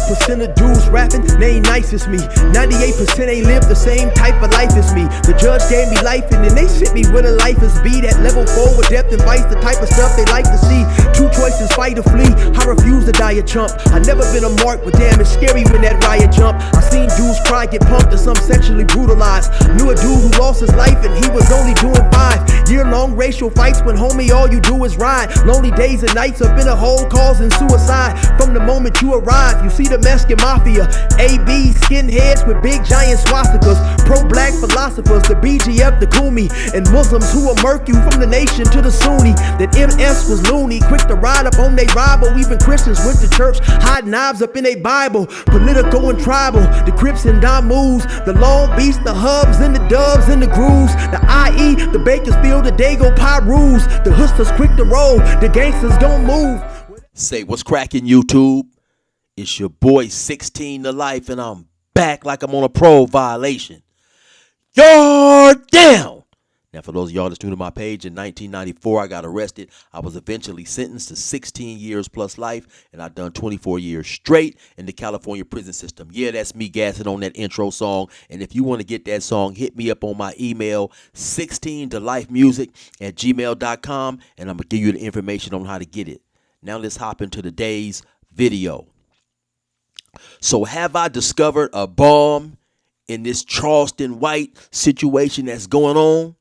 1% of dudes rapping, they ain't nice as me. 98% ain't lived the same type of life as me. The judge gave me life and then they sent me where the life is be. That level 4 with depth and vice, the type of stuff they like to see. Two choices, fight or flee. I refuse to die a chump. I never been a mark, but damn, it's scary when that riot jump. I seen dudes cry, get pumped, and some sexually brutalized. Knew a dude who lost his life and he was only doing 5 year-long racial fights when homie all you do is ride. Lonely days and nights up in a hole causing suicide. From the moment you arrive, you see the Mexican mafia, AB skinheads with big giant swastikas, pro-black philosophers, the BGF, the Kumi, and Muslims who will murk you from the nation to the Sunni. That MS was loony, quick to ride up on they rival. Even Christians went to church, hide knives up in they Bible. Political and tribal, the Crips and Damus, the Long Beach, the Hubs and the Dubs and the Grooves, the IE, the Bakersfield, the Dago Pyrus, the Hustlers quick to roll, the gangsters gon' move. Say what's cracking, YouTube? It's your boy 16 to Life, and I'm back like I'm on a parole violation. Yard down! Now, for those of y'all that's new to my page, in 1994, I got arrested. I was eventually sentenced to 16 years plus life, and I've done 24 years straight in the California prison system. Yeah, that's me gassing on that intro song. And if you want to get that song, hit me up on my email, 16tolifemusic@gmail.com, and I'm going to give you the information on how to get it. Now, let's hop into today's video. So, have I discovered a bomb in this Charleston White situation that's going on?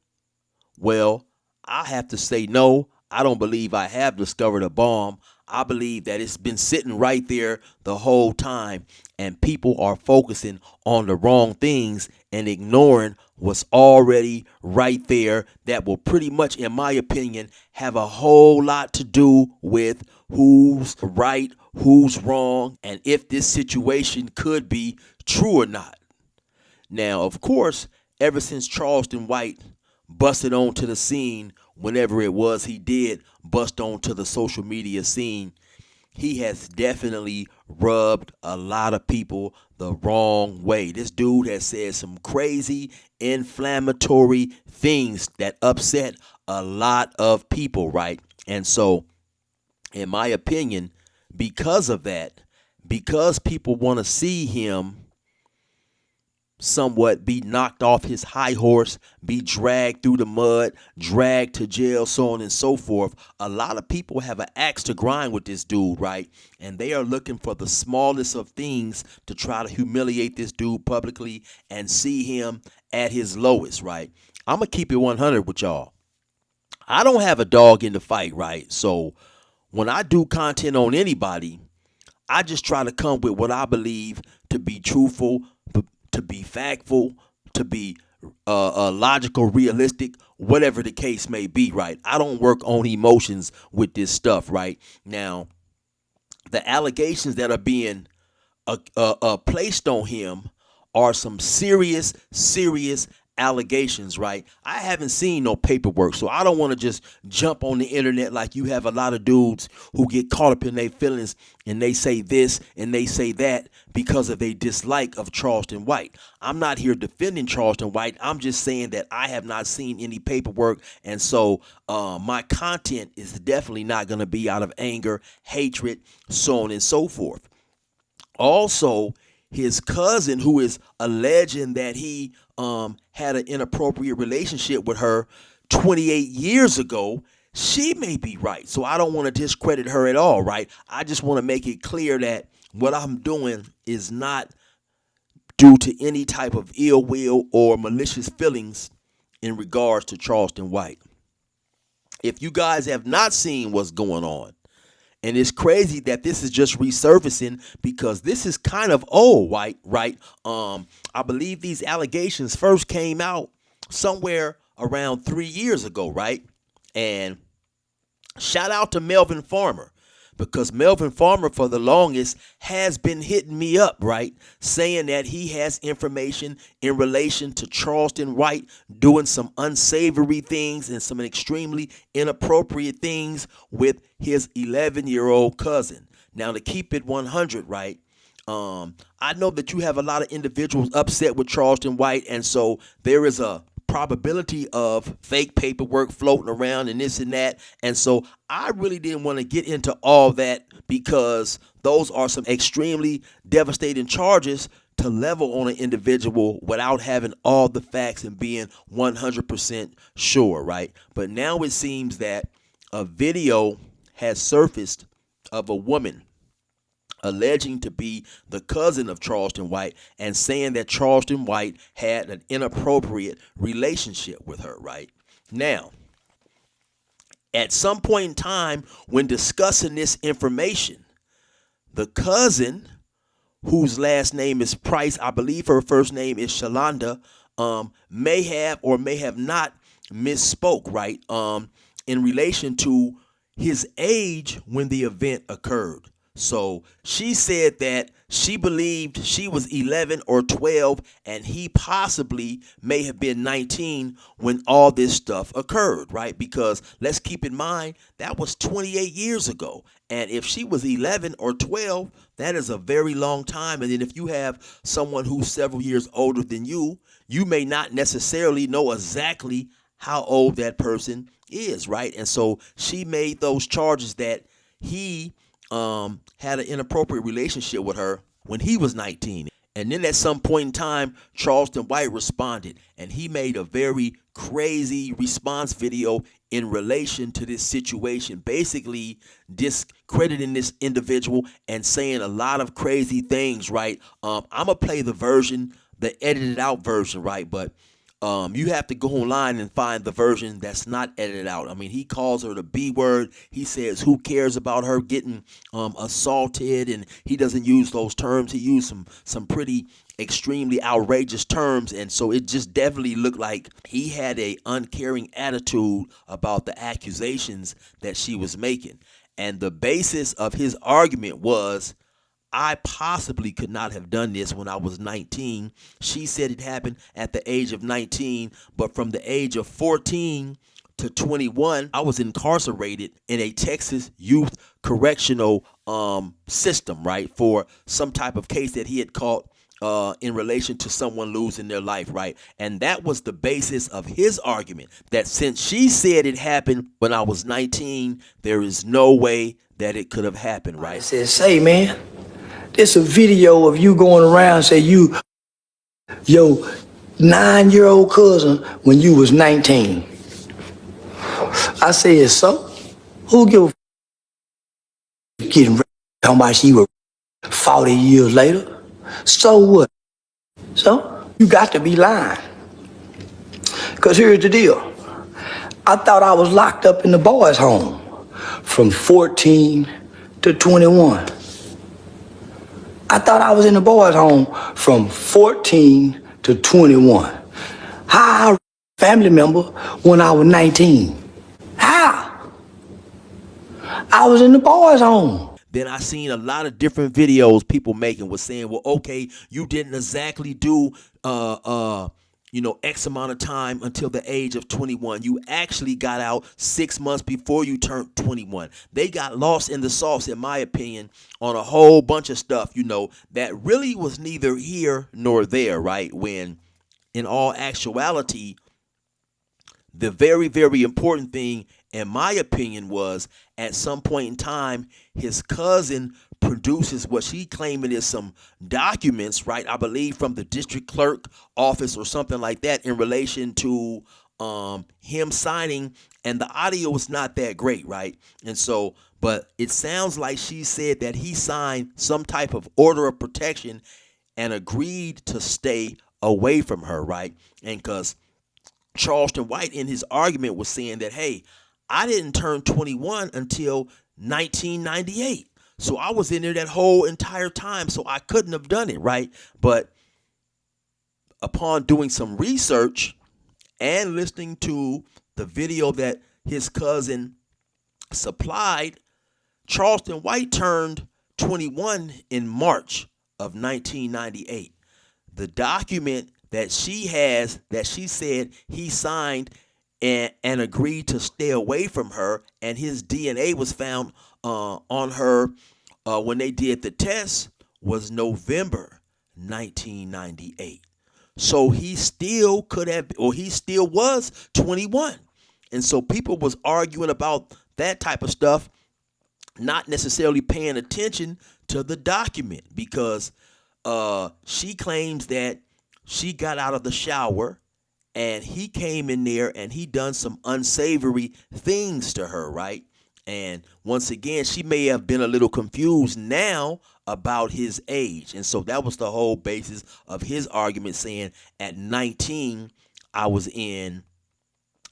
Well, I have to say no. I don't believe I have discovered a bomb. I believe that it's been sitting right there the whole time, and people are focusing on the wrong things and ignoring what's already right there that will pretty much, in my opinion, have a whole lot to do with who's right, who's wrong, and if this situation could be true or not. Now, of course, ever since Charleston White busted onto the scene, whenever it was he did bust onto the social media scene, he has definitely rubbed a lot of people the wrong way. This dude has said some crazy, inflammatory things that upset a lot of people, right? And so, in my opinion, because of that, because people want to see him somewhat be knocked off his high horse, be dragged through the mud, dragged to jail, so on and so forth. A lot of people have an axe to grind with this dude, right? And they are looking for the smallest of things to try to humiliate this dude publicly and see him at his lowest, right? I'm going to keep it 100 with y'all. I don't have a dog in the fight, right? So when I do content on anybody, I just try to come with what I believe to be truthful, to be factful, to be logical, realistic, whatever the case may be, right? I don't work on emotions with this stuff, right? Now, the allegations that are being placed on him are some serious allegations, right? I haven't seen no paperwork, so I don't want to just jump on the internet like you have a lot of dudes who get caught up in their feelings and they say this and they say that because of a dislike of Charleston White. I'm not here defending Charleston White. I'm just saying that I have not seen any paperwork, and so my content is definitely not going to be out of anger, hatred, so on and so forth. Also, his cousin, who is alleging that he had an inappropriate relationship with her 28 years ago, she may be right. So I don't want to discredit her at all, right? I just want to make it clear that what I'm doing is not due to any type of ill will or malicious feelings in regards to Charleston White. If you guys have not seen what's going on, and it's crazy that this is just resurfacing because this is kind of old, right? I believe these allegations first came out somewhere around 3 years ago, right? And shout out to Melvin Farmer, because Melvin Farmer for the longest has been hitting me up, right? Saying that he has information in relation to Charleston White doing some unsavory things and some extremely inappropriate things with his 11-year-old cousin. Now, to keep it 100, right? I know that you have a lot of individuals upset with Charleston White, and so there is a probability of fake paperwork floating around and this and that. And so I really didn't want to get into all that because those are some extremely devastating charges to level on an individual without having all the facts and being 100% sure, right? But now it seems that a video has surfaced of a woman alleging to be the cousin of Charleston White and saying that Charleston White had an inappropriate relationship with her, right? Now, at some point in time when discussing this information, the cousin, whose last name is Price, I believe her first name is Shalonda, may have or may have not misspoke, right, in relation to his age when the event occurred. So she said that she believed she was 11 or 12 and he possibly may have been 19 when all this stuff occurred, right? Because let's keep in mind that was 28 years ago. And if she was 11 or 12, that is a very long time. And then if you have someone who's several years older than you, you may not necessarily know exactly how old that person is, right? And so she made those charges that he had an inappropriate relationship with her when he was 19. And then at some point in time, Charleston White responded, and he made a very crazy response video in relation to this situation, basically discrediting this individual and saying a lot of crazy things, right? I'm going to play the version, the edited out version, right? But you have to go online and find the version that's not edited out. I mean, he calls her the B word. He says, who cares about her getting assaulted? And he doesn't use those terms. He used some pretty extremely outrageous terms. And so it just definitely looked like he had a uncaring attitude about the accusations that she was making. And the basis of his argument was, I possibly could not have done this when I was 19. She said it happened at the age of 19, but from the age of 14 to 21, I was incarcerated in a Texas youth correctional system, right, for some type of case that he had caught in relation to someone losing their life, right? And that was the basis of his argument, that since she said it happened when I was 19, there is no way that it could have happened, right? I said, say, man, it's a video of you going around say you your 9-year-old cousin when you was 19. I said, so? Who give a getting ready talking about she was 40 years later? So what? So you got to be lying. Because here's the deal. I thought I was locked up in the boys' home from 14 to 21. I thought I was in the boys' home from 14 to 21. How I family member when I was 19? How? I was in the boys' home. Then I seen a lot of different videos people making was saying, well, okay, you didn't exactly do X amount of time until the age of 21. You actually got out 6 months before you turned 21. They got lost in the sauce, in my opinion, on a whole bunch of stuff, that really was neither here nor there, right? When in all actuality, the very, very important thing, in my opinion, was at some point in time, his cousin produces what she claiming is some documents, right? I believe from the district clerk office or something like that in relation to him signing, and the audio is not that great, right? And so, but it sounds like she said that he signed some type of order of protection and agreed to stay away from her, right? And because Charleston White in his argument was saying that, hey, I didn't turn 21 until 1998. So I was in there that whole entire time, so I couldn't have done it, right? But upon doing some research and listening to the video that his cousin supplied, Charleston White turned 21 in March of 1998. The document that she has, that she said he signed and agreed to stay away from her, and his DNA was found on her when they did the test, was November 1998. So he still could have, or he still was 21. And so people was arguing about that type of stuff, not necessarily paying attention to the document, because she claims that she got out of the shower and he came in there and he done some unsavory things to her, right? And once again, she may have been a little confused now about his age. And so that was the whole basis of his argument, saying at 19, I was in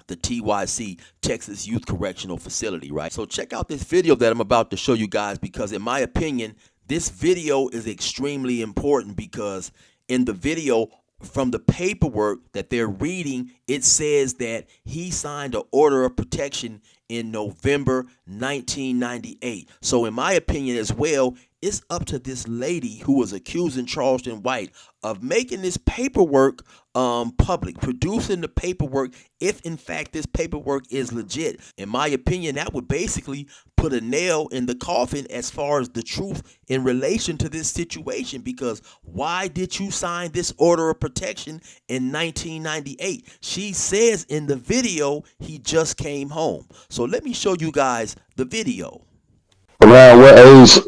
the TYC, Texas Youth Correctional Facility, right? So check out this video that I'm about to show you guys, because in my opinion, this video is extremely important, because in the video, from the paperwork that they're reading, it says that he signed an order of protection in November 1998. So in my opinion as well, it's up to this lady who was accusing Charleston White of making this paperwork public, producing the paperwork, if in fact this paperwork is legit. In my opinion, that would basically put a nail in the coffin as far as the truth in relation to this situation, because why did you sign this order of protection in 1998? She says in the video he just came home. So let me show you guys the video. Around what age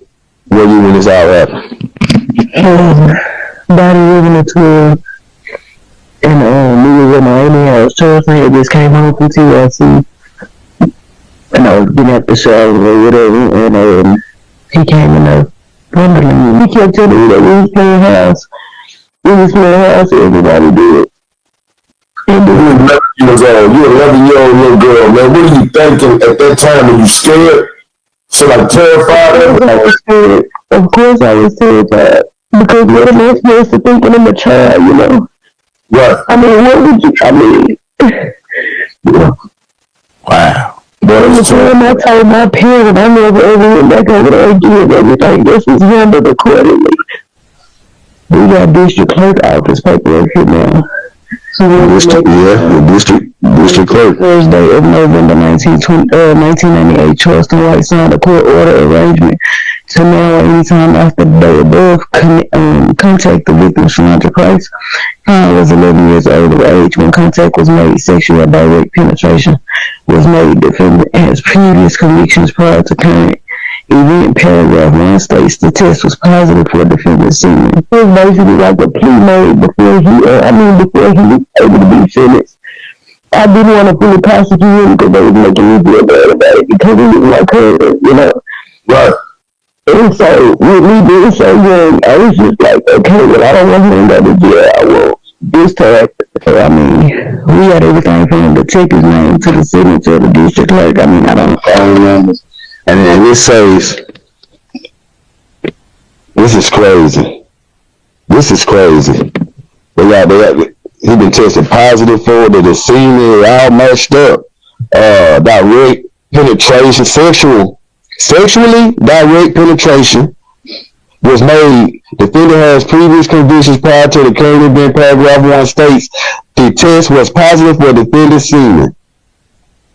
were you when this all happened? About 11 or 12. And we was in Miami house. Charleston had just came home from TLC. And I was getting at the shower or whatever. And he came in there wondering. He kept telling me that we was playing house. We was playing house, everybody did. And You were 11 years old. You were 11-year-old little girl, man. What are you thinking at that time? Were you scared? So like terrified? I was scared. Of course I was terrified. Because what am I supposed to think when I'm a child, you know? Right. I mean, what would you, Yeah. Wow. But the time I told my parents, I never ever went back over there again. Everything this was handled accordingly. We got district clerk office paperwork here now. So District clerk. Thursday of November 1998, Charleston White signed a court order arrangement to now anytime after the day above contact the victim, Shalondra Price. I was 11 years old of age when contact was made. Sexual direct penetration was made. Defendant has previous convictions prior to current event. Paragraph 1 states the test was positive for defendant's semen. It was basically like a plea made before he was able to be sentenced. I didn't want to fully prosecute him because they was making me feel bad about it, because he was my cousin, you know. Right. And so, with me being so young, I was just like, okay, well, I don't want him to go to jail. I want this to happen. I mean, we had everything from the detective's name to the signature to the district clerk. I mean, I don't remember. And then this says, this is crazy. This is crazy. He been tested positive for it. The semen all matched up. Direct penetration, sexually direct penetration was made. Defendant has previous convictions prior to the current event. Paragraph 1 states the test was positive for defendant's semen.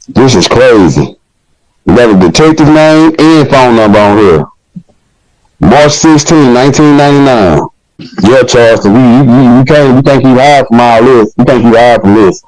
This is crazy. We got a detective's name and phone number on here. March 16, 1999. Yeah, Charleston, we can't keep hiding from all this. We can't keep hiding from this.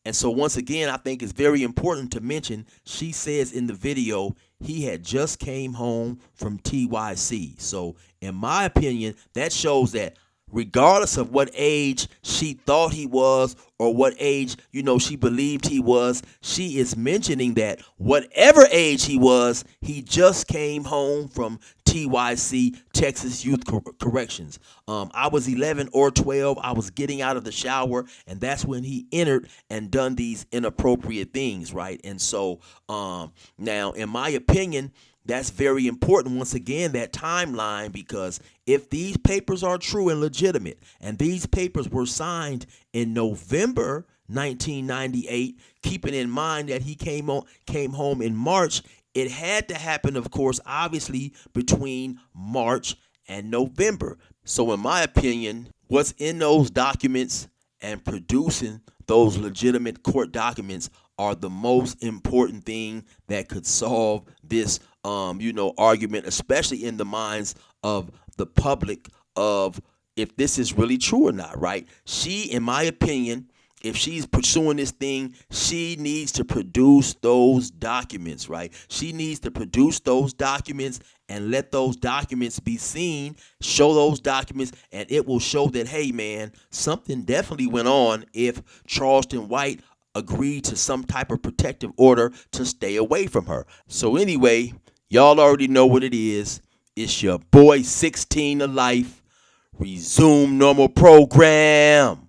And so once again, I think it's very important to mention, she says in the video he had just came home from TYC. So in my opinion, that shows that regardless of what age she thought he was or what age, she believed he was, she is mentioning that whatever age he was, he just came home from TYC, Texas Youth Corrections. I was 11 or 12. I was getting out of the shower, and that's when he entered and done these inappropriate things, right? And so now, in my opinion, that's very important, once again, that timeline, because if these papers are true and legitimate, and these papers were signed in November 1998, keeping in mind that he came home in March, it had to happen, of course, obviously, between March and November. So in my opinion, what's in those documents and producing those legitimate court documents are the most important thing that could solve this argument, especially in the minds of the public, of if this is really true or not, right? She, in my opinion, if she's pursuing this thing, she needs to produce those documents, right? She needs to produce those documents and let those documents be seen, show those documents, and it will show that, hey, man, something definitely went on if Charleston White agreed to some type of protective order to stay away from her. So anyway, y'all already know what it is. It's your boy 16 to life. Resume normal program.